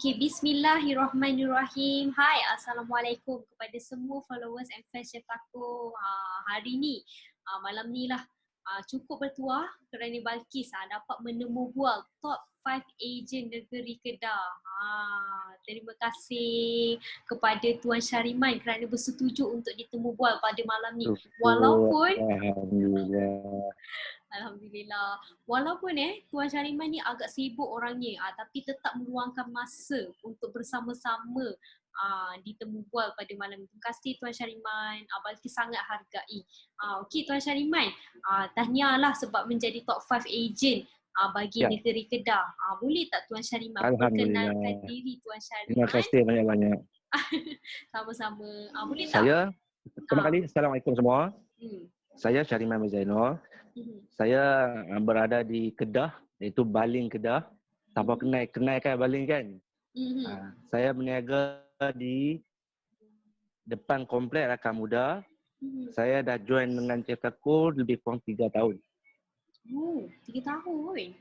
Okey, bismillahirrahmanirrahim. Hai, Assalamualaikum kepada semua followers and fans chef aku. Hari ni, malam ni lah cukup bertuah kerana Balkis dapat menemu bual top 5 agent negeri Kedah. Terima kasih kepada Tuan Syariman kerana bersetuju untuk ditemu bual pada malam ni. Walaupun Alhamdulillah. Walaupun Tuan Syariman ni agak sibuk orangnya, tapi tetap meluangkan masa untuk bersama-sama ditemu bual pada malam ni. Terima kasih Tuan Syariman. Balkis sangat hargai. Okey Tuan Syariman, tahniah lah sebab menjadi top 5 agent bagi negeri Kedah. Boleh tak Tuan Syariman perkenalkan diri Tuan Syariman? Terima kasih banyak-banyak. Sama-sama. Boleh tak? Pertama kali, Assalamualaikum semua. Saya Syariman Mizainur. Saya berada di Kedah, iaitu Baling Kedah. Siapa kenal kan Baling kan? Saya berniaga di depan komplek Rakan Muda. Saya dah join dengan Chef Tako lebih kurang 3 tahun. 3 tahun?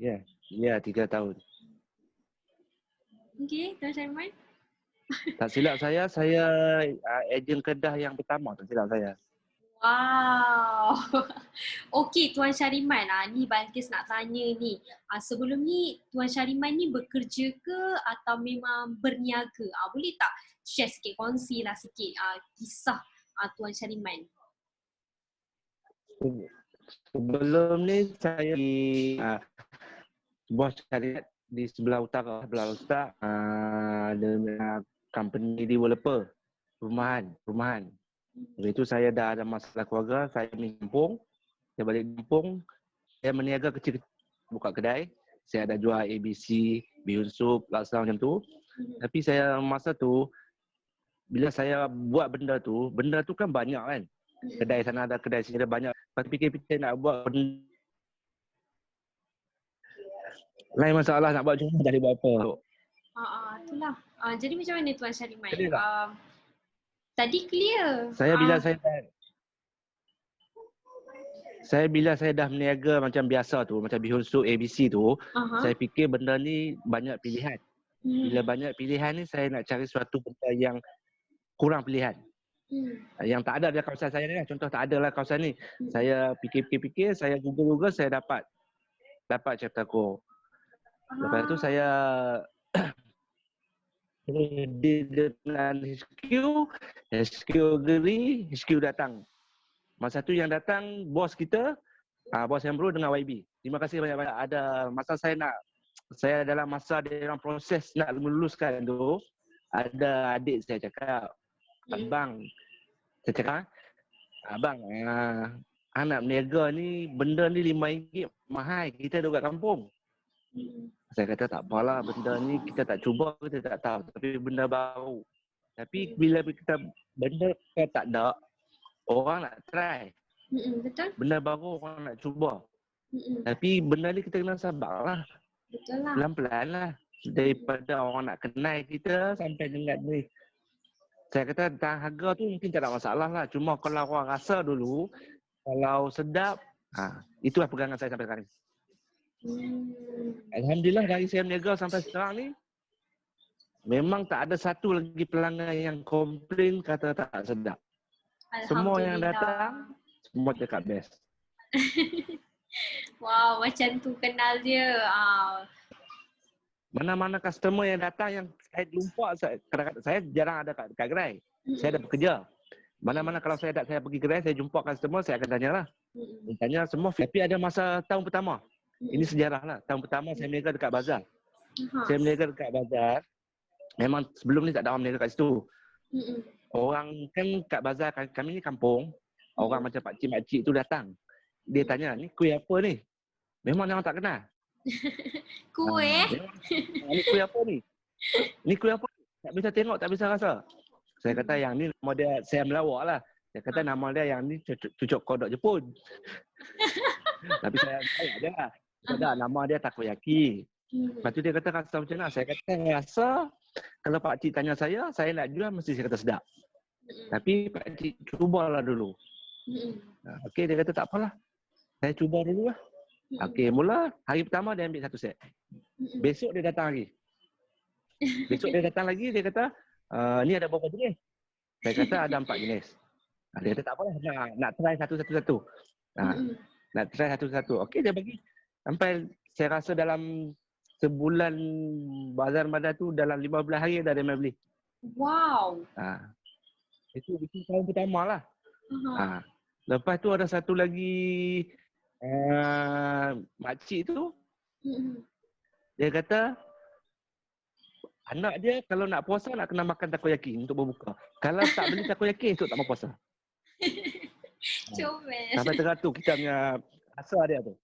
Ya, 3 tahun. Okey, Tuan Syariman. Tak silap saya ejen Kedah yang pertama, tak silap saya. Wow. Okey Tuan Syariman, ni Balkis nak tanya ni. Sebelum ni Tuan Syariman ni bekerja ke atau memang berniaga? Boleh tak share sikit, kongsilah sikit kisah Tuan Syariman. Sebelum ni saya di sebuah syarikat di sebelah utara, sebelah Ustaz, dengan company developer, perumahan. Lepas itu saya dah ada masalah keluarga, saya balik kampung. Saya balik kampung, saya berniaga kecil, buka kedai. Saya ada jual ABC, bihun sup, laksa macam tu. Tapi saya masa tu, bila saya buat benda tu kan banyak kan. Kedai sana ada, kedai sini ada banyak. Lepas fikir-fikir nak buat benda. Lain masalah nak buat cuma jadi buat apa. Itulah. Jadi macam mana Tuan Syariman? Tadi clear. Bila saya dah berniaga macam biasa tu, macam bihun sup ABC tu, saya fikir benda ni banyak pilihan. Bila banyak pilihan ni, saya nak cari suatu benda yang kurang pilihan. Yang tak ada di kawasan saya ni lah. Contoh tak ada lah kawasan ni. Saya fikir-fikir, saya Google, saya dapat Chef Tako. Lepas tu saya dengan HQ agree, HQ datang. Masa tu yang datang bos kita, bos yang baru dengan YB. Terima kasih banyak-banyak. Ada masa saya dalam masa dalam proses nak meluluskan tu, ada adik saya cakap, abang, anak berniaga ni, benda ni RM5 mahal, kita duduk kat kampung. Saya kata tak apalah, benda ni kita tak cuba, kita tak tahu. Tapi benda baru. Tapi bila kita benda kita tak ada, orang nak try. Betul. Benda baru orang nak cuba. Tapi benda ni kita kena sabar lah. Betul lah. Pelan-pelan lah. Daripada orang nak kenal kita sampai dengan ni. Saya kata tentang harga tu mungkin tak ada masalah lah. Cuma kalau orang rasa dulu, kalau sedap, itulah pegangan saya sampai sekarang. Alhamdulillah dari saya berniaga sampai sekarang ni, memang tak ada satu lagi pelanggan yang komplain kata tak sedap. Semua yang datang, semua cakap best. Wow, macam tu kenal dia. Mana-mana customer yang datang yang saya jumpa, kadang-kadang saya jarang ada kat gerai. Saya ada bekerja. Mana-mana kalau saya pergi gerai, saya jumpa customer, saya akan tanyalah. Tanya semua. Tapi ada masa tahun pertama. Ini sejarah lah. Tahun pertama saya berniaga dekat bazar. Saya berniaga dekat bazar. Memang sebelum ni tak ada orang berniaga kat situ. Orang kan kat bazar, kami ni kampung. Orang macam pakcik-pakcik tu datang. Dia tanya, ni kuih apa ni? Memang orang tak kenal. Kuih? Ni kuih apa ni? Ni kuih apa ni? Tak bisa tengok, tak bisa rasa. Saya kata yang ni nama dia, saya melawak lah. Saya kata nama dia yang ni cucuk kodok Jepun. Tapi saya ada lah. Ada nama dia takoyaki. Lepas tu dia kata rasa macam mana? Saya kata rasa kalau pakcik tanya saya nak jual mesti saya kata sedap. Tapi pakcik cubalah dulu. Okey, dia kata tak apalah. Saya cuba dulu lah. Okey, mula hari pertama dia ambil 1 set. Besok dia datang lagi. Besok dia datang lagi, dia kata, ni ada berapa jenis? Saya kata ada 4 jenis. Dia kata tak apalah, nak try satu-satu. Nak try satu-satu. Okey, dia bagi. Sampai saya rasa dalam sebulan bazar Madar tu dalam 15 hari dah dia main beli. Wow. Itu tahun pertama lah. Lepas tu ada satu lagi makcik tu, dia kata anak dia kalau nak puasa nak kena makan takoyaki untuk berbuka. Kalau tak beli takoyaki esok tak mau puasa. Comel. Sampai teratur kita punya rasa dia tu.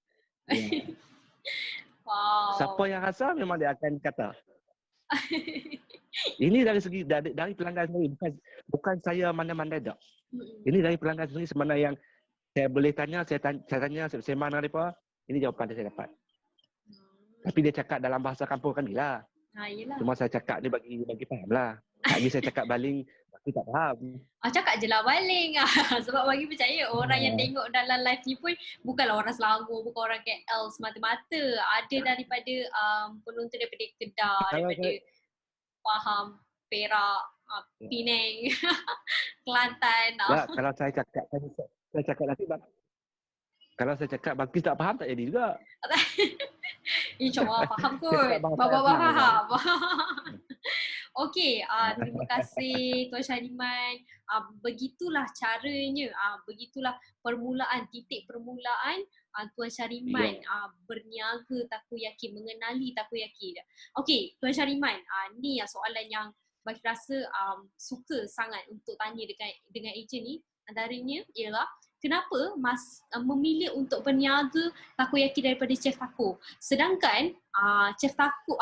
Wow. Siapa yang rasa memang dia akan kata. Ini dari segi dari pelanggan sendiri, bukan saya mana-mana tak. Ini dari pelanggan sendiri sebenarnya yang saya boleh tanya, saya tanya, saya sembang dengan mereka, ini jawapan yang saya dapat. Tapi dia cakap dalam bahasa kampung kan gila. Cuma saya cakap ni bagi faham lah. Tak lagi saya cakap baling, aku tak faham. Cakap je lah baling. Sebab bagi percaya orang yang tengok dalam live ni pun bukanlah orang Selangor, bukan orang KL semata-mata. Ada daripada penonton daripada Kedah, daripada Pahang, Perak, Penang, Kelantan. Ya, kalau saya cakap nanti kalau saya cakap Balkis tak faham tak jadi juga. InsyaAllah faham kot. Bapak-bapak faham. Okey, terima kasih Tuan Syariman. Begitulah caranya, begitulah permulaan, titik permulaan Tuan Syariman berniaga takoyaki, mengenali takoyaki. Okey, Tuan Syariman, ni soalan yang bagi rasa suka sangat untuk tanya dengan ejen ni. Antaranya ialah kenapa memilih untuk berniaga takoyaki daripada Chef Taco? Sedangkan Chef Taco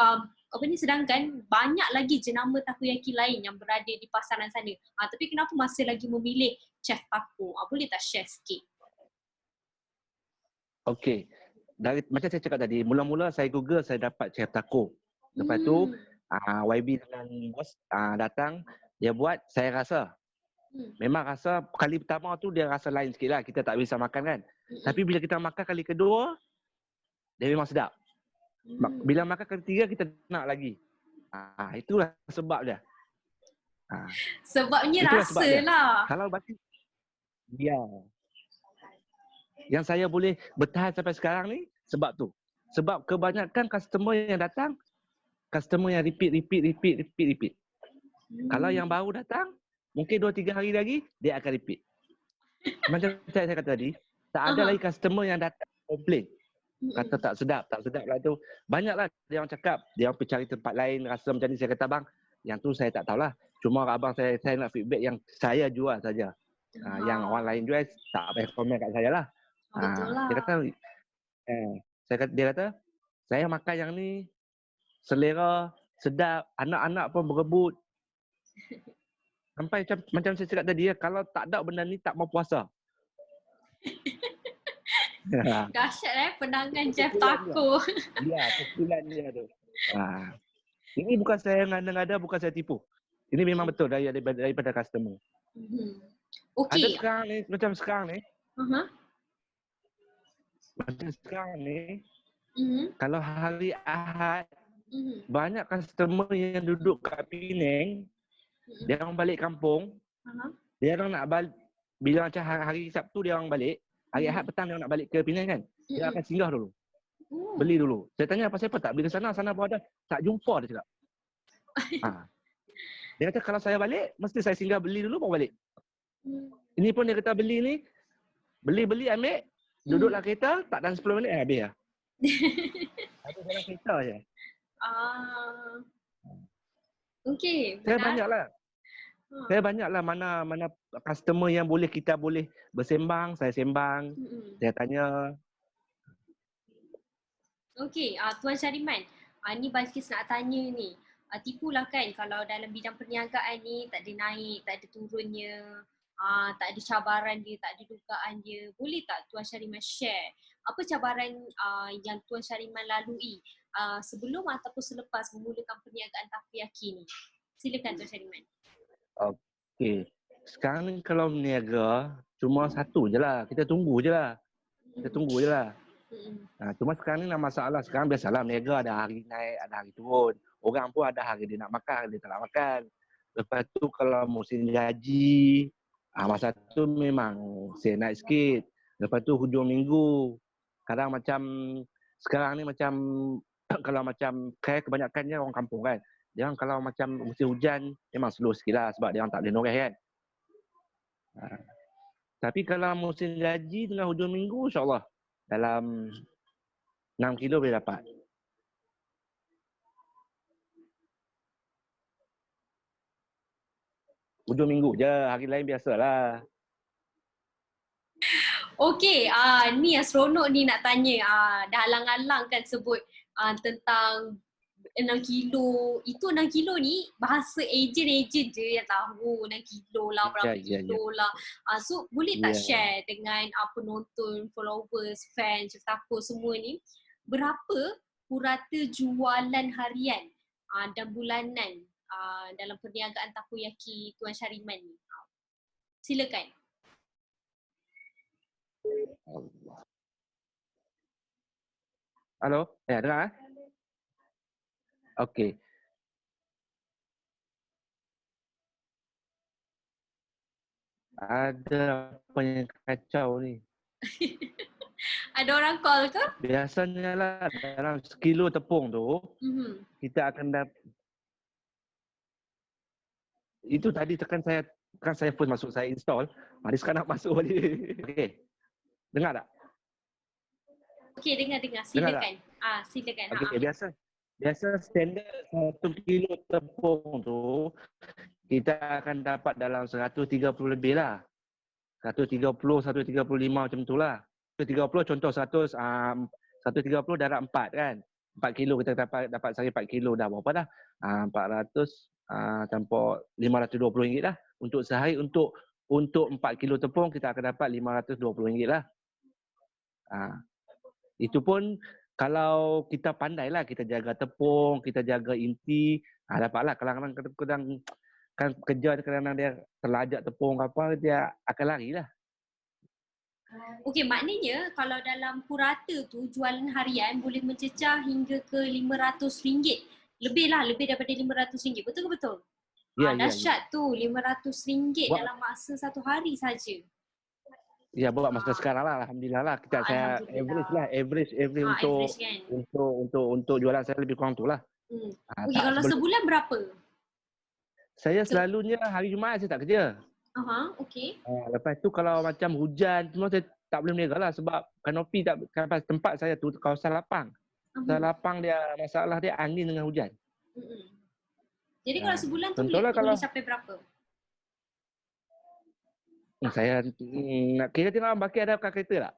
sedangkan banyak lagi jenama takoyaki lain yang berada di pasaran sana. Tapi kenapa masih lagi memilih Chef Taco? Boleh tak share sikit? Okey. Macam saya cakap tadi, mula-mula saya Google, saya dapat Chef Taco. Lepas tu YB dengan bos datang, dia buat, saya rasa memang rasa kali pertama tu dia rasa lain sikit lah. Kita tak bisa makan kan. Tapi bila kita makan kali kedua, dia memang sedap. Bila makan kali ketiga, kita nak lagi. Itulah sebab dia. Sebabnya rasa lah. Kalau berarti, ya. Yang saya boleh bertahan sampai sekarang ni, sebab tu. Sebab kebanyakan customer yang datang, customer yang repeat. Kalau yang baru datang, mungkin 2-3 hari lagi, dia akan repeat. Macam saya kata tadi, tak ada lagi customer yang datang komplain. Kata tak sedap lah tu. Banyaklah dia orang cakap, dia orang pergi cari tempat lain, rasa macam ni. Saya kata, bang, yang tu saya tak tahulah. Cuma abang saya nak feedback yang saya jual saja. Yang orang lain jual, tak payah komen kat saya lah. Betul lah. Dia kata, saya makan yang ni, selera, sedap, anak-anak pun berebut. Sampai macam saya cakap tadi, kalau tak ada benda ni tak mau puasa. Dahsyat penangan Chef Taco. Ya, kesimpulan dia tu. Ini bukan saya ngada-ngada, bukan saya tipu. Ini memang betul daripada customer. Ada sekarang ni, macam sekarang ni. Macam sekarang ni, kalau hari Ahad, banyak customer yang duduk kat Penang, dia orang balik kampung, dia orang nak balik, bila macam hari Sabtu dia orang balik, hari Ahad petang dia orang nak balik ke Penang kan, dia akan singgah dulu. Beli dulu. Saya tanya pasal apa tak beli ke sana pun ada. Tak jumpa dia cakap. Dia kata kalau saya balik, mesti saya singgah beli dulu baru balik. Ini pun dia kata beli ni, beli ambil, duduklah kereta, tak dalam 10 minit habis lah. Habis dalam kereta je. Okey. Saya banyaklah mana customer yang kita boleh bersembang, saya sembang, saya tanya. Okey, Tuan Syariman, ni Balkis nak tanya ni. Tipulah kan kalau dalam bidang perniagaan ni tak ada naik, tak ada turunnya, tak ada cabaran dia, tak ada dugaan dia. Boleh tak Tuan Syariman share apa cabaran yang Tuan Syariman lalui sebelum ataupun selepas memulakan perniagaan takoyaki ni? Silakan Tuan Syariman. Okey. Sekarang ni kalau berniaga, cuma satu je lah. Kita tunggu je lah. Cuma sekarang ni nak masalah. Sekarang biasalah meniaga ada hari naik, ada hari turun. Orang pun ada hari dia nak makan, dia tak nak makan. Lepas tu kalau musim gaji, masa tu memang saya naik sikit. Lepas tu hujung minggu, kadang macam sekarang ni macam kalau macam kebanyakannya orang kampung kan. Dia orang kalau macam musim hujan memang slow sikit lah sebab dia orang tak boleh noreh kan. Tapi kalau musim gaji tengah hujung minggu, insyaAllah dalam 6 kilo boleh dapat. Hujung minggu je, hari lain biasalah. Okey, ni yang seronok ni nak tanya. Dah alang-alang kan sebut tentang 6 kilo. Itu 6 kilo ni bahasa ejen-ejen je yang tahu 6 kilo lah, berapa kilo lah. So boleh tak share dengan penonton, followers, fans, Ceftaku semua ni, berapa purata jualan harian dan bulanan dalam perniagaan takoyaki Tuan Syariman ni? Silakan. Halo, dengar? Okey. Ada apa yang kacau ni? Ada orang call ke? Biasanya lah dalam sekilo tepung tu, kita akan dapat. Itu tadi kan saya pun masuk, saya install. Mari sekarang nak masuk balik. Okey. Dengar tak? Okey, dengar. Silakan. Silakan. Okey, biasa standard 1 kilo tepung tu kita akan dapat dalam 130 lebih lah. 130, 135 macam tu lah. 130 contoh 130 darab 4 kan. 4 kilo kita dapat sehari 4 kilo dah berapa dah? 400 tanpa RM520 lah. Untuk sehari untuk 4 kilo tepung kita akan dapat RM520 lah. Itu pun kalau kita pandai lah, kita jaga tepung, kita jaga inti, dapatlah. Kadang-kadang kan kerja kadang-kadang dia terlajak tepung apa, dia akan lari lah. Okey, maknanya kalau dalam purata tu jualan harian boleh mencecah hingga ke RM500. Lebih daripada RM500. Betul ke betul? Dahsyat tu RM500 dalam masa satu hari saja. Ya, buat masa sekarang lah, alhamdulillah lah. Saya average untuk jualan saya lebih kurang tu lah. Okey, kalau sebulan berapa? Saya selalunya hari Jumaat saya tak kerja. Okey. Lepas tu kalau macam hujan semua saya tak boleh berniaga lah sebab kanopi tak, tempat saya tu kawasan lapang. Kawasan lapang dia masalah dia angin dengan hujan. Jadi kalau sebulan tu boleh capai berapa? Saya nak kira tengok baki ada kalkulator tak?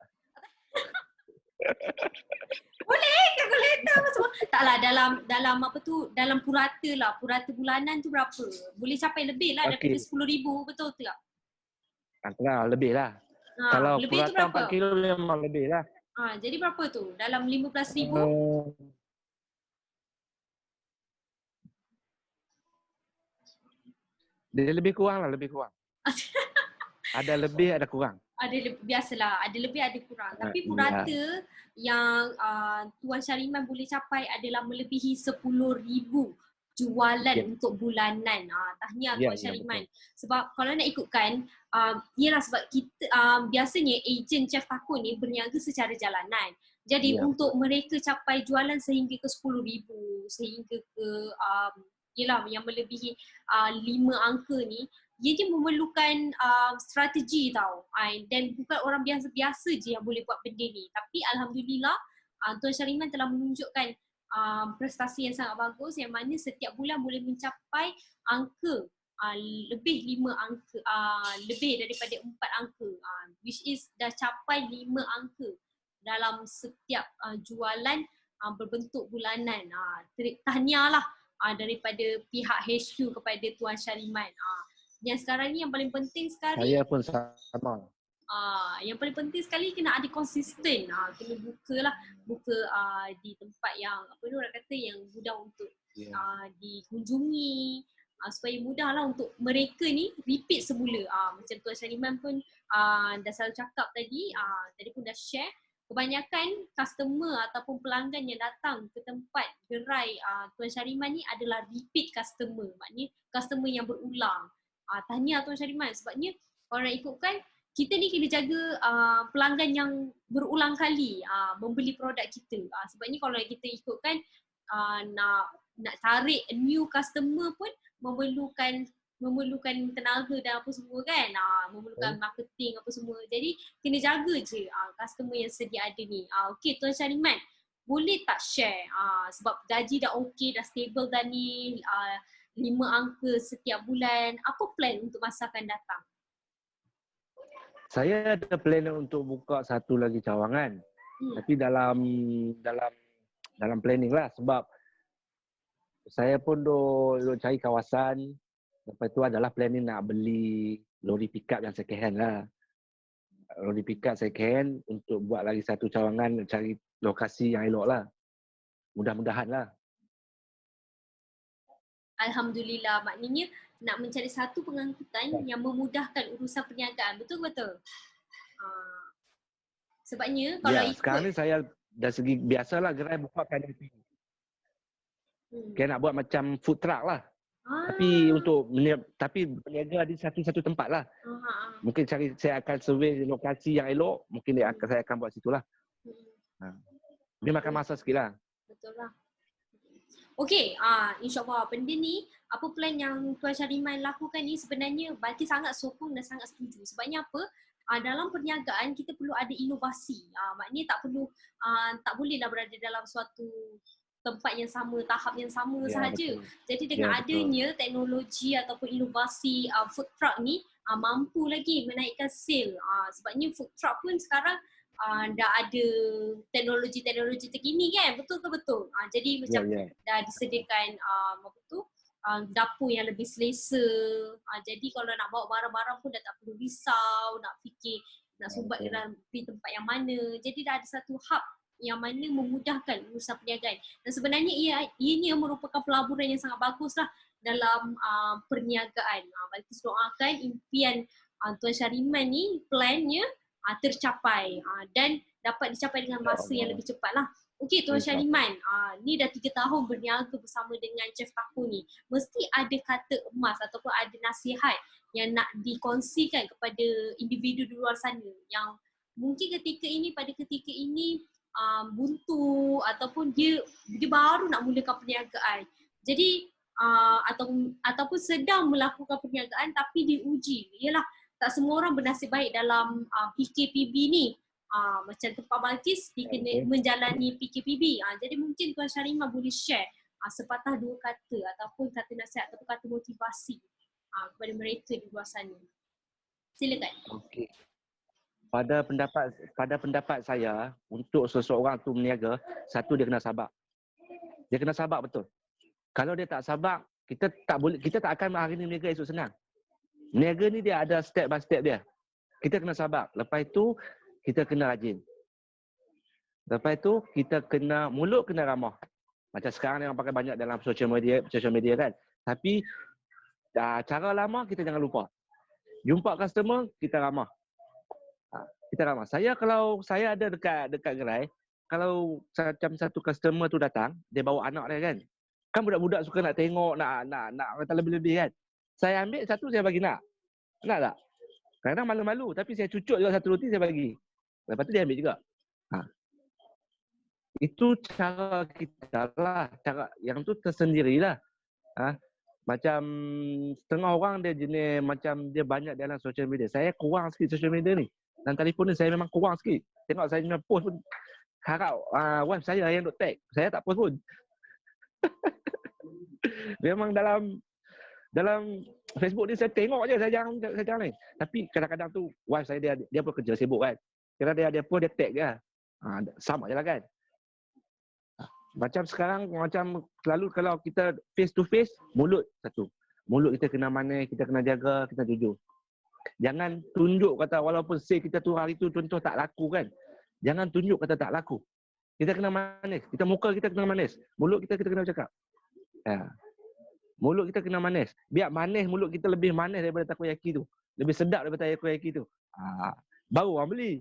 Boleh, kalkulator apa semua. Taklah dalam apa tu, dalam purata lah, purata bulanan tu berapa? Boleh capai lebih lah daripada 10,000, betul tak? Lebih lah. Kalau lebih purata 4 kilo memang lebih lah. Jadi berapa tu? Dalam 15,000? Dia lebih kurang lah, lebih kurang. Ada lebih, ada kurang. Biasalah, ada lebih, ada kurang. Tapi purata yang Tuan Syariman boleh capai adalah melebihi 10,000 jualan untuk bulanan. Tahniah Tuan Syariman. Sebab kalau nak ikutkan, ialah sebab kita biasanya ejen Ceftaku ni berniaga secara jalanan. Jadi untuk mereka capai jualan sehingga ke 10,000, sehingga ke ialah yang melebihi 5 angka ni, dia memerlukan strategi tau. Dan bukan orang biasa-biasa je yang boleh buat benda ni. Tapi alhamdulillah Tuan Syariman telah menunjukkan prestasi yang sangat bagus yang mana setiap bulan boleh mencapai angka lebih 5 angka, lebih daripada 4 angka, which is dah capai 5 angka dalam setiap jualan berbentuk bulanan. Tahniah lah daripada pihak HQ kepada Tuan Syariman. Yang sekarang ni yang paling penting sekali, saya pun sama. Yang paling penting sekali kena ada konsisten. Kena buka di tempat yang apa ni orang kata yang mudah untuk dikunjungi, supaya mudahlah untuk mereka ni repeat semula. Macam Tuan Syariman pun dah selalu cakap tadi pun dah share kebanyakan customer ataupun pelanggan yang datang ke tempat gerai Tuan Syariman ni adalah repeat customer. Maknanya customer yang berulang. Tahniah Tuan Syariman, sebabnya kalau nak ikutkan, kita ni kena jaga pelanggan yang berulang kali membeli produk kita. Sebabnya kalau kita ikutkan nak tarik new customer pun memerlukan tenaga dan apa semua kan, memerlukan marketing apa semua. Jadi kena jaga je customer yang sedia ada ni. Okey Tuan Syariman, boleh tak share sebab gaji dah okey, dah stable dah ni, 5 angka setiap bulan, apa plan untuk masa akan datang? Saya ada plan untuk buka satu lagi cawangan. Tapi dalam planning lah, sebab saya pun duk cari kawasan. Lepas tu adalah planning nak beli lori pickup yang second hand lah. Lori pickup second hand untuk buat lagi satu cawangan, cari lokasi yang elok lah. Mudah-mudahan lah. Alhamdulillah, maknanya nak mencari satu pengangkutan yang memudahkan urusan perniagaan. Betul-betul? Sebabnya kalau ikut... Sekarang ni saya dari segi biasalah gerai buka kantin. Kita nak buat macam food truck lah. Tapi berniaga di satu tempat lah. Mungkin saya akan survey lokasi yang elok, mungkin saya akan buat situ lah. Dia makan masa sikit lah. Betul lah. Okey, insyaAllah benda ni, apa plan yang Tuan Syariman lakukan ni sebenarnya Balqis sangat sokong dan sangat setuju. Sebabnya apa? Dalam perniagaan kita perlu ada inovasi. Maknanya tak bolehlah berada dalam suatu tempat yang sama, tahap yang sama sahaja. Jadi dengan adanya teknologi ataupun inovasi food truck ni mampu lagi menaikkan sale. Sebabnya food truck pun sekarang dah ada teknologi-teknologi terkini kan, betul ke betul? Jadi macam dah disediakan dapur yang lebih selesa. Jadi kalau nak bawa barang-barang pun dah tak perlu risau, nak fikir nak sumbat ke dalam tempat yang mana. Jadi dah ada satu hub yang mana memudahkan urusan perniagaan. Dan sebenarnya ianya merupakan pelaburan yang sangat bagus lah dalam perniagaan. Balqis doakan impian Tuan Syariman ni, plannya tercapai dan dapat dicapai dengan masa yang lebih cepat lah. Okey Tuan Syariman, ni dah 3 tahun berniaga bersama dengan Chef Taku ni. Mesti ada kata emas ataupun ada nasihat yang nak dikongsikan kepada individu di luar sana yang mungkin pada ketika ini buntu ataupun dia baru nak mulakan perniagaan. Jadi ataupun sedang melakukan perniagaan tapi diuji. Yalah, tak semua orang bernasib baik dalam PKPB ni. Macam tempat Balqis, dia kena menjalani PKPB. Jadi mungkin Tuan Syariman boleh share sepatah dua kata ataupun kata nasihat ataupun kata motivasi kepada mereka di luar sana. Silakan. Okey. Pada pendapat saya, untuk seseorang tu berniaga, satu dia kena sabar. Dia kena sabar betul. Kalau dia tak sabar, kita tak akan hari ni berniaga esok senang. Berniaga ni dia ada step by step dia. Kita kena sabar. Lepas itu kita kena rajin. Lepas itu kita mulut kena ramah. Macam sekarang ni orang pakai banyak dalam social media kan. Tapi cara lama kita jangan lupa. Jumpa customer, kita ramah. Kalau saya ada dekat gerai, kalau macam satu customer tu datang, dia bawa anak dia kan. Kan budak-budak suka nak tengok, nak kata lebih-lebih kan. Saya ambil satu, saya bagi nak. Nak tak? Kadang malu-malu, tapi saya cucuk juga satu roti, saya bagi. Lepas tu dia ambil juga. Itu cara kita lah. Cara yang tu tersendirilah. Macam setengah orang dia jenis macam dia banyak dalam social media. Saya kurang sikit social media ni. Dan telefon ni saya memang kurang sikit. Tengok saya punya post pun harap wife saya yang duk tag. Saya tak post pun. Memang dalam Facebook ni saya tengok je, saya jarang ni. Tapi kadang-kadang tu wife saya dia pun kerja sibuk kan. Kadang dia pun dia tag je. Sama je lah kan. Macam sekarang, macam selalu kalau kita face to face, mulut satu. Mulut kita kena manis, kita kena jaga, kita jujur. Jangan tunjuk kata walaupun sale kita tu hari tu contoh tak laku kan. Jangan tunjuk kata tak laku. Kita kena manis. Muka kita kena manis. Mulut kita kena bercakap. Mulut kita kena manis. Biar manis mulut kita lebih manis daripada takoyaki tu. Lebih sedap daripada takoyaki tu. Baru orang beli.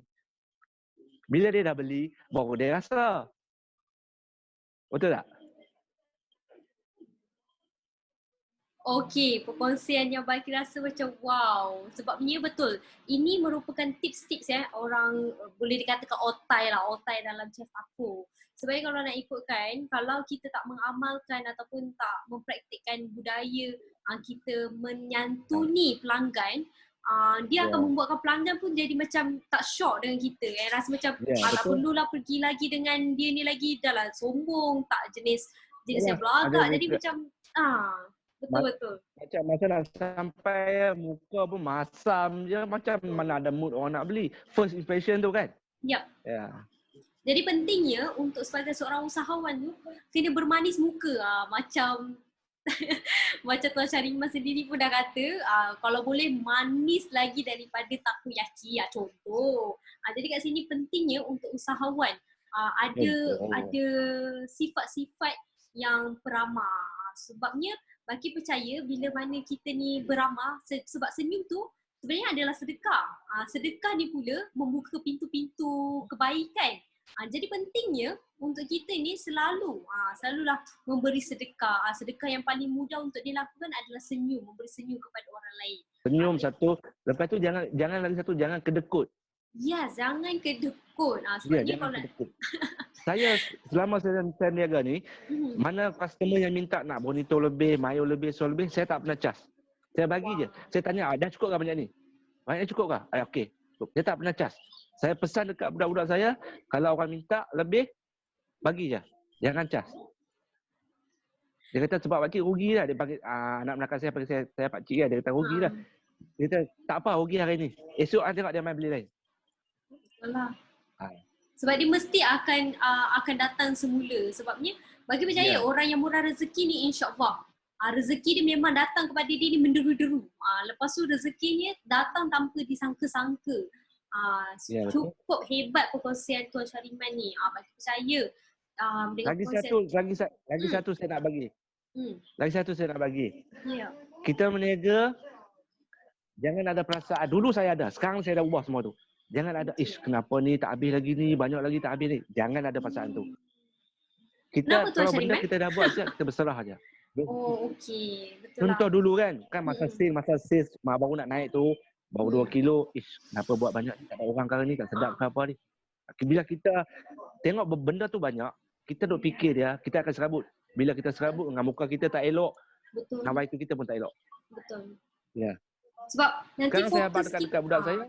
Bila dia dah beli, baru dia rasa. Betul tak? Okey, perkongsian yang Balki rasa macam wow. Sebabnya betul, ini merupakan tips-tips orang boleh dikatakan otai lah, otai dalam chef aku. Sebenarnya kalau nak ikutkan, kalau kita tak mengamalkan ataupun tak mempraktikkan budaya kita menyantuni pelanggan, dia akan membuatkan pelanggan pun jadi macam tak syok dengan kita. Rasa macam tak perlulah pergi lagi dengan dia ni lagi, dah lah sombong, tak jenis yang belagak. Jadi macam betul-betul. Macam nak sampai muka pun masam je, macam mana ada mood orang nak beli. First impression tu kan? Yep. Ya. Jadi pentingnya untuk sebagai seorang usahawan tu kena bermanis muka macam macam Tuan Syarima sendiri pun dah kata kalau boleh manis lagi daripada takoyaki contoh. Jadi kat sini pentingnya untuk usahawan ada sifat-sifat yang peramah. Sebabnya bagi percaya bila mana kita ni beramah sebab senyum tu sebenarnya adalah sedekah. Sedekah ni pula membuka pintu-pintu kebaikan. Jadi pentingnya untuk kita ni selalulah memberi sedekah. Sedekah yang paling mudah untuk dilakukan adalah senyum, memberi senyum kepada orang lain. Senyum satu, lepas tu jangan lagi satu, jangan kedekut. Ya, jangan kedekut. Sebabnya kalau kedekut. Saya selama saya niaga ni, mana customer yang minta nak bonito lebih, mayo lebih, sos lebih, saya tak pernah cas. Saya bagi je. Saya tanya, dah cukup ke banyak ni? Banyak cukup ke? Okey. Saya tak pernah cas. Saya pesan dekat budak-budak saya, kalau orang minta lebih, bagi je. Jangan cas. Dia kata sebab pakcik rugi lah. Dia panggil, anak melakar saya panggil saya pakcik lah. Dia kata rugi lah. Dia kata tak apa rugi hari ni. Esok tengok dia main beli lain. Betul lah. Sebab dia mesti akan datang semula. Sebabnya bagi percaya orang yang murah rezeki ni insya-Allah. Rezeki dia memang datang kepada dia ni menderu-deru. Lepas tu rezekinya datang tanpa disangka-sangka. Cukup hebat perkongsian Tuan Syariman ni. Bagi percaya. Lagi satu saya nak bagi. Lagi satu saya nak bagi. Ya. Kita berniaga, jangan ada perasaan. Dulu saya ada, sekarang saya dah ubah semua tu. Jangan ada, kenapa ni tak habis lagi ni, banyak lagi tak habis ni. Jangan ada perasaan tu. Kita kalau benda kita dah buat, kita berserah aja. Oh, okey. Betul. Contoh dulu kan masa sales baru nak naik tu, baru 2 kilo, kenapa buat banyak ni, tak ada orang kali ni, tak sedap ke apa ni. Bila kita tengok benda tu banyak, kita duk fikir dia, kita akan serabut. Bila kita serabut dengan muka kita tak elok, nama itu kita pun tak elok. Betul. Ya. Sebab nanti sekarang saya abang dekat budak saya.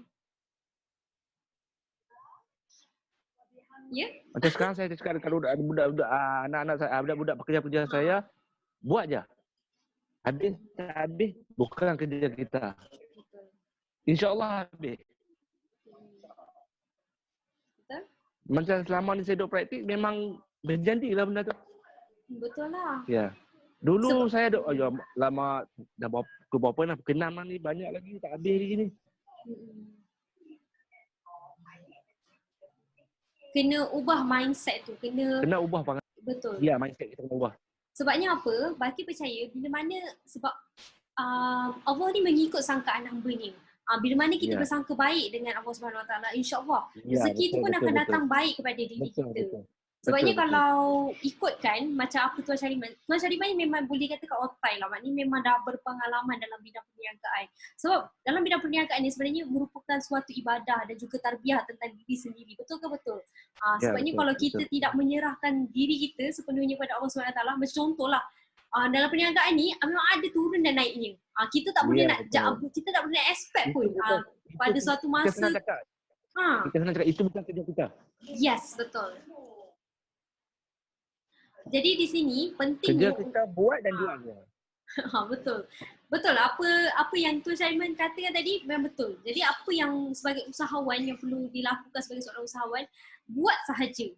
Ya. Macam sekarang saya cakap kalau budak-budak anak-anak saya, budak-budak pekerja-pekerja saya, buat je. Habis tak habis, bukan kerja kita. InsyaAllah habis. Betul. Macam selama ni saya duk praktik, memang berjanjilah benda tu. Betul lah. Ya. Dulu saya duk, lama, dah berapa nak berkenam ni, banyak lagi, tak habis lagi ni. Kena ubah mindset tu. Kena ubah banget. Betul. Ya, mindset kita kena ubah. Sebabnya apa? Baki percaya bila mana sebab Allah ni mengikut sangkaan hamba-Nya. Bila mana kita bersangka baik dengan Allah Subhanahu Wa Taala, insya-Allah rezeki tu pun akan datang baik kepada diri kita. Sebabnya kalau ikutkan macam apa Tuan Syariman ni memang boleh katakan otai lah. Maknanya memang dah berpengalaman dalam bidang perniagaan. Sebab dalam bidang perniagaan ni sebenarnya merupakan suatu ibadah dan juga tarbiyah tentang diri sendiri. Betul ke betul? Sebabnya kalau kita tidak menyerahkan diri kita sepenuhnya kepada Allah SWT, macam contohlah dalam perniagaan ni memang ada turun dan naiknya. Kita tak boleh kita tak boleh expect pun pada suatu masa. Kita senang cakap itu bukan kerja kita. Yes, betul. Jadi di sini Kerja pentingnya kita buat dan jual je. Betul. Betul. Apa yang Tuan Syariman katakan tadi memang betul. Jadi apa yang sebagai usahawan yang perlu dilakukan sebagai seorang usahawan, buat sahaja.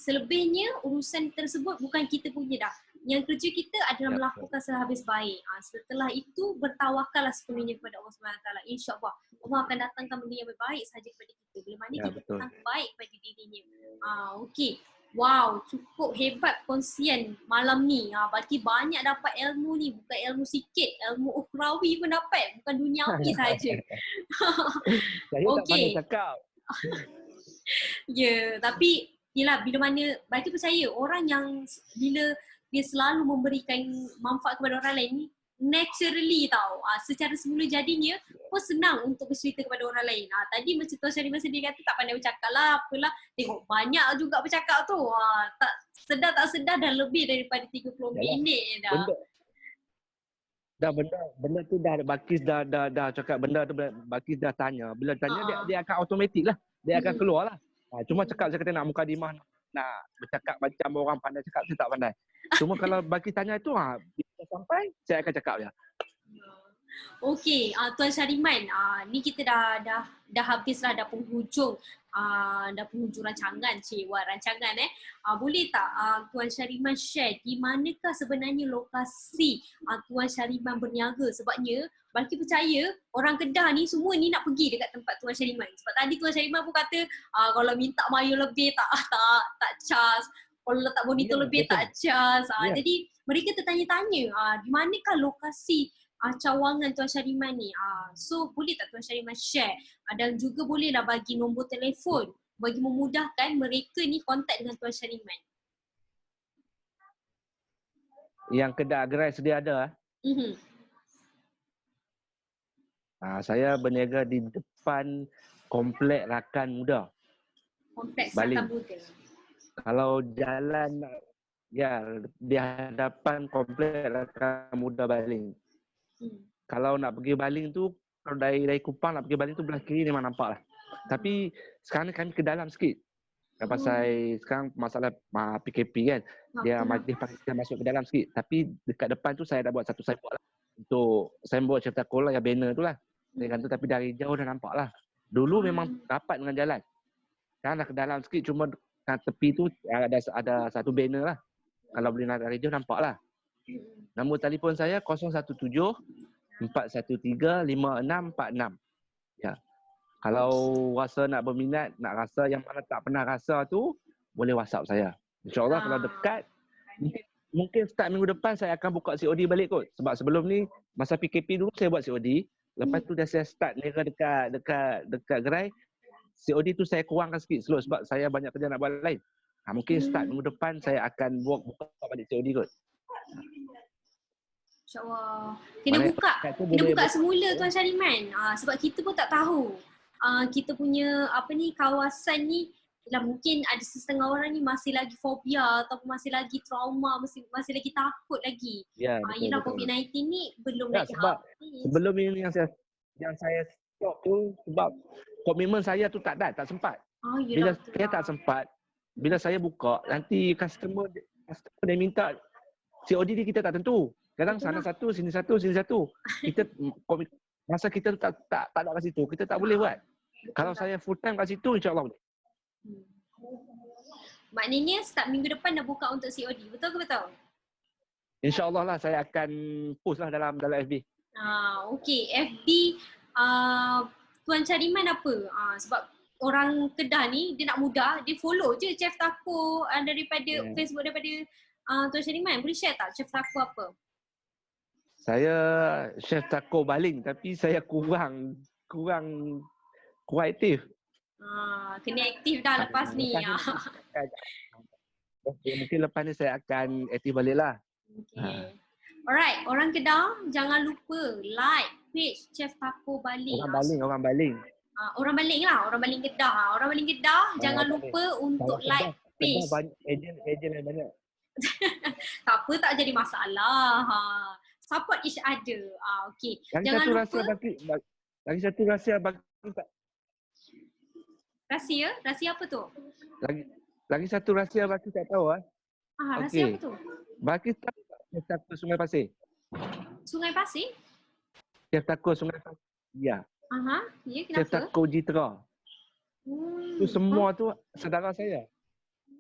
Selebihnya urusan tersebut bukan kita punya dah. Yang kerja kita adalah melakukan sehabis baik. Setelah itu bertawakallah sepenuhnya kepada Allah SWT. InsyaAllah Allah akan datangkan benda yang baik sahaja kepada kita. Bila mana kita bersangka baik kepada dirinya. Okey. Wow, cukup hebat kongsian malam ni. Bagi banyak dapat ilmu ni. Bukan ilmu sikit, ilmu ukhrawi pun dapat. Bukan duniawi saja. Saya tak pandai cakap. Ya, tapi yelah bila mana bagi percaya orang yang bila dia selalu memberikan manfaat kepada orang lain ni naturally tau. Secara semula jadinya pun senang untuk bercerita kepada orang lain. Tadi macam Tuan Syarifah sendiri kata tak pandai bercakap lah, apalah. Tengok banyak juga bercakap tu. Tak sedar dah lebih daripada 30 minit dah. Benda tu dah Balqis dah cakap benda tu Balqis dah tanya. Bila tanya dia akan automatik lah. Dia akan keluar lah. Cuma cakap saya kata nak mukadimah nak bercakap macam orang pandai cakap saya tak pandai. Cuma kalau Balqis tanya tu bila sampai saya akan cakap je. Okey, Tuan Syariman, ni kita dah habislah dah penghujung rancangan, rancangan boleh tak Tuan Syariman share di manakah sebenarnya lokasi Tuan Syariman berniaga? Sebabnya Balqis percaya orang Kedah ni semua ni nak pergi dekat tempat Tuan Syariman. Sebab tadi Tuan Syariman pun kata kalau minta mayu lebih tak charge. Kalau letak bonito lebih betul. Tak charge. Jadi mereka tertanya-tanya di manakah lokasi cawangan Tuan Syariman ni. So boleh tak Tuan Syariman share dan juga bolehlah bagi nombor telefon bagi memudahkan mereka ni kontak dengan Tuan Syariman. Yang Kedah Gerai sedia ada. Saya berniaga di depan Komplek Rakan Muda. Kompleks Rakan Muda. Kalau jalan di hadapan Komplek Rakan Muda Baling. Kalau nak pergi Baling tu, kalau dari Kupang nak pergi Baling tu belah kiri memang nampak lah. Tapi sekarang ni kami ke dalam sikit. Pasal sekarang masalah PKP kan. Dia paksa masuk ke dalam sikit. Tapi dekat depan tu saya dah buat satu signboard lah. Untuk signboard Chef Tako lah, yang banner tu lah. Tapi dari jauh dah nampak lah. Dulu memang rapat dengan jalan. Sekarang dah ke dalam sikit, cuma tepi tu ada satu banner lah. Kalau boleh nak dari jauh nampak lah. Nombor telefon saya 017-413-5646. Ya. Kalau rasa nak berminat, nak rasa yang mana tak pernah rasa tu, boleh WhatsApp saya. InsyaAllah kalau dekat, mungkin start minggu depan saya akan buka COD balik kot. Sebab sebelum ni, masa PKP dulu saya buat COD. Lepas tu dah saya start niaga dekat gerai. COD tu saya kurangkan sikit slow sebab saya banyak kerja nak buat lain. Mungkin start minggu depan saya akan buka balik COD kot. InsyaAllah. Kena buka semula Tuan Syariman. Sebab kita pun tak tahu. Kita punya kawasan ni mungkin ada setengah orang ni masih lagi fobia ataupun masih lagi trauma, masih lagi takut lagi. Ya, yelah COVID-19 ni belum lagi habis. Sebelum ini yang saya stop tu sebab komitmen saya tu tak sempat. Bila saya tak sempat, bila saya buka, nanti customer dia minta COD ni kita tak tentu. Kadang sana satu, sini satu. Kita masa kita tak ada kat situ, kita tak boleh buat. Kalau saya full time kat situ, insya-Allah boleh. Maknanya start minggu depan dah buka untuk COD. Betul ke betul? InsyaAllah lah saya akan post lah dalam FB. Okey. FB Tuan Syariman apa? Sebab orang Kedah ni dia nak mudah, dia follow je Chef Tako daripada Facebook daripada Tuan Syariman. Boleh share tak Chef Tako apa? Saya Chef Tako Baling tapi saya kurang aktif. Kena aktif dah lepas ni. Mungkin lepas ni saya akan aktif balik lah. Okay. Alright, orang Kedah jangan lupa like page Chef Tako Baling. Orang Baling. Orang Baling lah, orang Baling Kedah. Orang Baling Kedah jangan lupa untuk like page. Ejen yang banyak. Tak apa, tak jadi masalah. Support each other. Okay. Jangan lupa. Lagi satu rahsia bagi tak. Rahsia? Rahsia apa tu? Lagi satu rahsia bagi tak tahu rahsia apa tu? Bagi tahu Chef Tako Sungai Pasir. Sungai Pasir? Chef Tako Sungai Pasir. Ya. Ya, kenapa? Chef Tako Jitra. Tu semua tu saudara saya.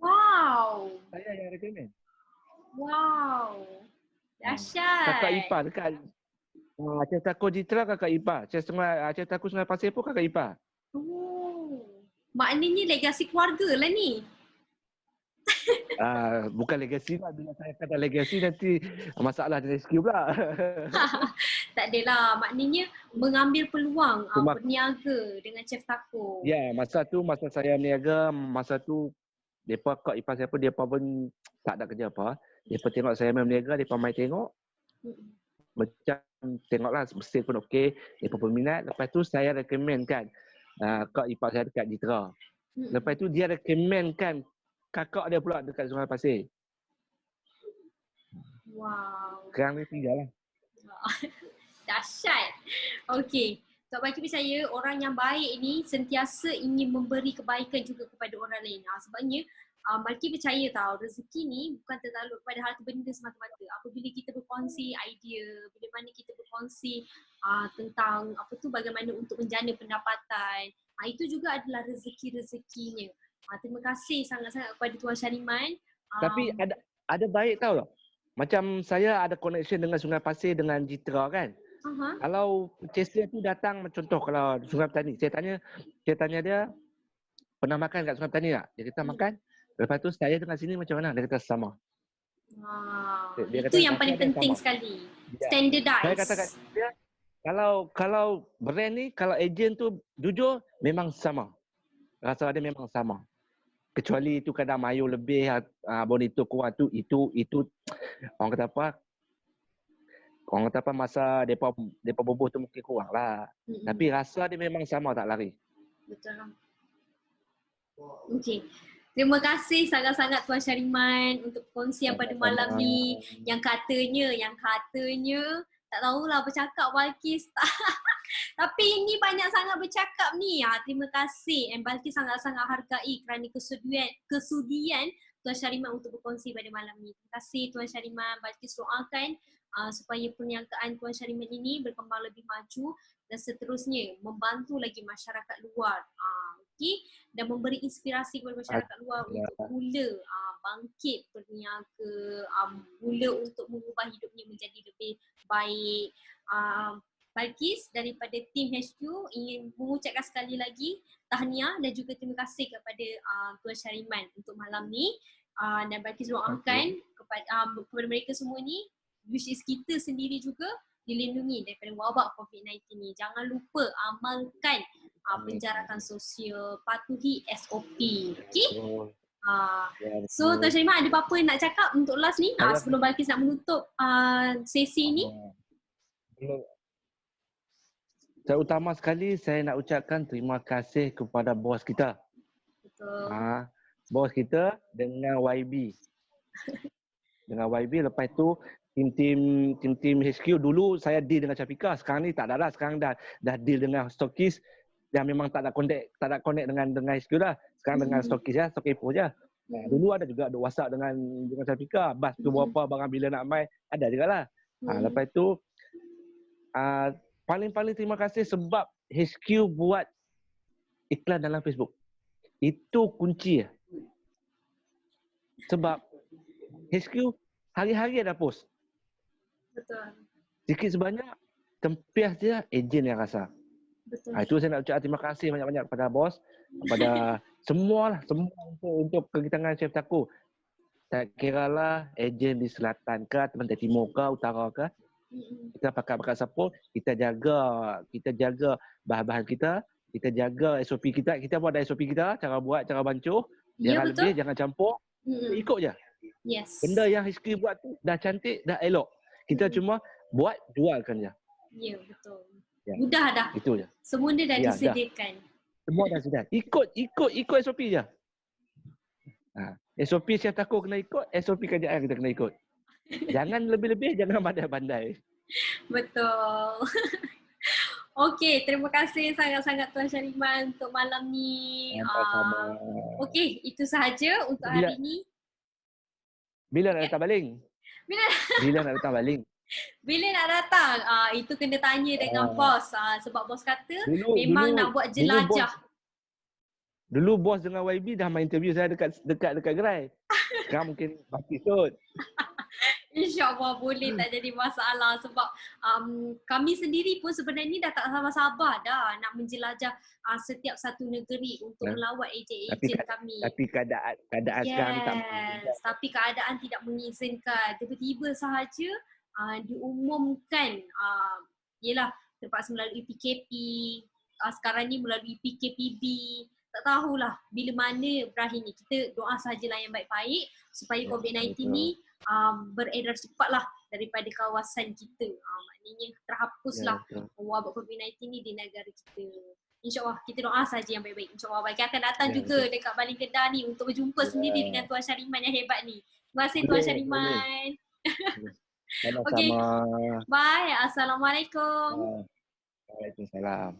Wow. Saya yang recommend. Wow. Dahsyat. Kakak ipar dekat Chef Tako Jitra kakak ipar. Chef Tako Sungai Pasir pun kakak ipar. Maknanya legasi keluarga lah ni. Bukan legasi lah. Bila saya kata legasi nanti masalah dengan SQ pula. Tak adalah, maknanya mengambil peluang Cuma, berniaga dengan Chef Taco. ya, masa saya berniaga, masa tu depa kak ipar saya pun depa pun tak ada kerja apa. Depa tengok saya main berniaga, depa mai tengok macam tengoklah mesin pun okey, depa pun minat. Lepas tu saya recommendkan kak ipar saya dekat Jitra. Lepas tu dia recommendkan kakak dia pula dekat Sungai Pasir. Wow. Sekarang ni 3 lah. Dahsyat. Okey. Tok Baki percaya orang yang baik ni sentiasa ingin memberi kebaikan juga kepada orang lain. Sebabnya Malki percaya tau, rezeki ni bukan tertakluk kepada harta benda semata-mata. Apabila kita berkongsi idea, bila mana kita berkongsi tentang bagaimana untuk menjana pendapatan, itu juga adalah rezeki-rezekinya. Terima kasih sangat-sangat kepada Tuan Syariman. Tapi ada baik tau. Macam saya ada connection dengan Sungai Pasir dengan Jitra kan. Kalau chaser tu datang, contoh kalau Sungai Petani, saya tanya dia pernah makan kat Sungai Petani tak? Dia kata makan. Lepas tu saya dengan sini macam mana? Dia kata sama. Dia itu yang paling penting sekali. Standardize. Saya kata kat dia, kalau brand ni, kalau ejen tu jujur, memang sama. Rasa dia memang sama. Kecuali itu kadang mayu lebih, bonito kurang tu, itu orang kata apa, masa depa boboh tu mungkin kurang lah. Tapi rasa dia memang sama, tak lari. Betul lah. Okey. Terima kasih sangat-sangat Tuan Syariman untuk perkongsian pada malam ni. Yang katanya tak tahulah bercakap Balkis. Tapi ini banyak sangat bercakap ni. Terima kasih. And Balkis sangat-sangat hargai kerana kesudian Tuan Syariman untuk berkongsi pada malam ni. Terima kasih Tuan Syariman. Balkis doakan supaya perniagaan Tuan Syariman ini berkembang lebih maju dan seterusnya membantu lagi masyarakat luar. Dan memberi inspirasi kepada masyarakat luar untuk mula bangkit berniaga, mula untuk mengubah hidupnya menjadi lebih baik. Balkis daripada tim HQ ingin mengucapkan sekali lagi tahniah dan juga terima kasih kepada Tuan Syariman untuk malam ni. Dan Balkis doakan kepada mereka semua ni, which is kita sendiri juga, dilindungi daripada wabak COVID-19 ni. Jangan lupa amalkan penjarakan sosial, patuhi SOP. Okay? So Tuan Syariman ada apa-apa nak cakap untuk last ni sebelum Balkis nak menutup sesi ni? Terutama sekali saya nak ucapkan terima kasih kepada bos kita. Betul. Bos kita dengan YB. Dengan YB, lepas tu tim HQ. Dulu saya deal dengan Syafika, sekarang ni tak ada lah. Sekarang dah deal dengan stokis yang memang tak ada connect dengan HQ dah. Sekarang dengan stokis je, stok Epo je. Dulu ada juga WhatsApp dengan Syafika. Bas tu berapa barang bila nak mai, ada juga lah. Lepas tu paling terima kasih sebab HQ buat iklan dalam Facebook. Itu kunci. Sebab HQ hari-hari ada post. Betul. Sikit sebanyak, tempias dia ejen yang rasa. Betul. Itu saya nak ucap terima kasih banyak-banyak kepada bos, kepada semua untuk kegiatan Chef Taco. Tak kira lah ejen di selatan ke, Pantai Timur ke, utara ke. Kita pakai siapa, kita jaga bahan-bahan kita jaga SOP kita. Kita buat ada SOP kita, cara buat, cara bancuh. Jangan lebih, jangan campur. Ikut je. Yes. Benda yang HQ buat tu dah cantik, dah elok. Kita cuma buat, jualkan je. Ya, betul. Mudah dah. Itu je. Semua dia dah disediakan. Semua dah sudah. Ikut SOP je. SOP Chef Taco kena ikut, SOP kerjaan kita kena ikut. Jangan lebih-lebih, jangan bandai-bandai. Betul. Okey, terima kasih sangat-sangat Tuan Syariman untuk malam ni. Okey, itu sahaja untuk hari ni. Bila nak datang baling? Bila nak datang baling? Bila nak datang? Itu kena tanya dengan bos. Sebab bos kata memang nak buat jelajah. Dulu bos dengan YB dah main interview saya dekat gerai. Sekarang mungkin pasti kot. InsyaAllah boleh, tak jadi masalah sebab kami sendiri pun sebenarnya dah tak sabar-sabar dah nak menjelajah setiap satu negeri untuk Ya. melawat Tapi ejen-ejen kami. tapi keadaan sekarang ni tak Yes, tapi keadaan tidak mengizinkan. Tiba-tiba sahaja diumumkan yelah terpaksa melalui PKP, sekarang ni melalui PKPB. Tak tahulah bila mana berakhirnya. Kita doa sahajalah yang baik-baik supaya COVID-19 ni beredar cepatlah daripada kawasan kita. Maknanya terhapuslah wabak COVID-19 ni di negara kita. InsyaAllah kita doa saja yang baik-baik. InsyaAllah baik akan datang juga dekat Baling Kedah ni untuk berjumpa sendiri dengan Tuan Syariman yang hebat ni. Terima kasih Tuan Syariman. Okay, sama-sama. bye. Assalamualaikum. Waalaikumsalam.